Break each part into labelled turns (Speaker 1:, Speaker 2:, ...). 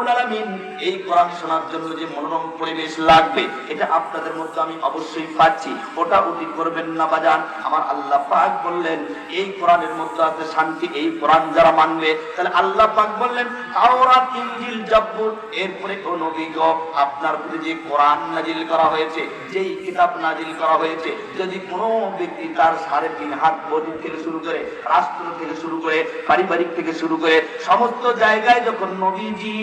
Speaker 1: রাব্বুল আলামিন এই কোরআন শোনার জন্য যে মনোরম পরিবেশ লাগবে এটা আপনাদের মধ্যে আমি অবশ্যই পাচ্ছি, ওটা উঠি করবেন না বাজান। আমার আল্লাহ পাক বললেন এই কোরআনের মধ্যে আছে শান্তি, এই কোরআন যারা মানবে তাহলে আল্লাহ পাক বললেন তাওরাত ইনজিল জাবুর, এরপরে কোন নবী গো আপনার প্রতি যে কোরআন নাজিল করা হয়েছে, যেই কিতাব নাজিল করা হয়েছে, যদি কোনো ব্যক্তি তার 3.5 হাত বডি থেকে শুরু করে, রাষ্ট্র থেকে শুরু করে, পারিবারিক থেকে শুরু করে সমস্ত জায়গায় যখন নবীজি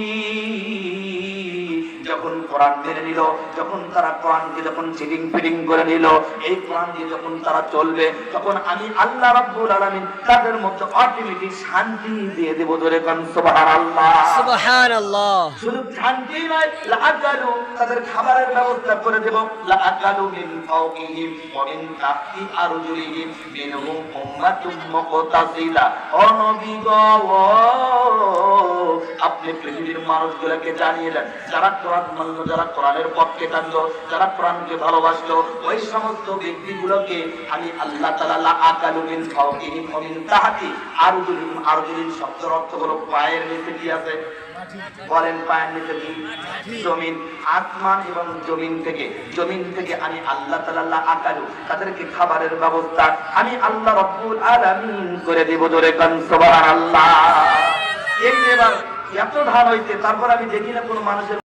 Speaker 1: যখন কোরআন মেনে নিল, যখন তারা কোরআনকে যখন সিটিং ফিটিং করে নিল, এই কোরআন দিয়ে যখন তারা চলবে, তখন আমি আল্লাহ রাব্বুল আলামিন তাদের মধ্যে অটোমেটিক শান্তি দিয়ে দেব। ধরে কোন সুবহানাল্লাহ,
Speaker 2: সুবহানাল্লাহ।
Speaker 1: শুধু শান্তি নয়, লাআকালু তাদের খাবারের ব্যবস্থা করে দেব, লাআকালু মিন ফাওকিহিম ওয়া মিন তাহতি আরজুলিহিম মিনহুম উম্মাতুম মুকতাসিদা। ও নবী গো, আপনি পৃথিবীর মানুষগুলোকে জানিয়ে দেন যারা কোরআন মানলো, যারা কোরআনের পক্ষে থাকলো, যারা কোরআনকে ভালোবাসলো, ওই সমস্ত ব্যক্তিগুলোকে আমি আল্লাহ তাআলা লাআকালু মিন ফাওকিহিম ওয়া মিন তাহতি আরজুলিহিম, আরজুলিহিম শব্দের অর্থ হলো পায়ের নিচে কি আছে বলেন, পায়ের নিচে কি? জমিন। আসমান এবং জমিন থেকে আমি আল্লাহ তাআলা লাআকালু তাদেরকে খাবারের ব্যবস্থা আমি আল্লাহ রাব্বুল আলামিন করে দেব। জোরে কান সুবহানাল্লাহ। এই এবার এত ধান হইতে তারপর আমি দেখি না কোনো মানুষের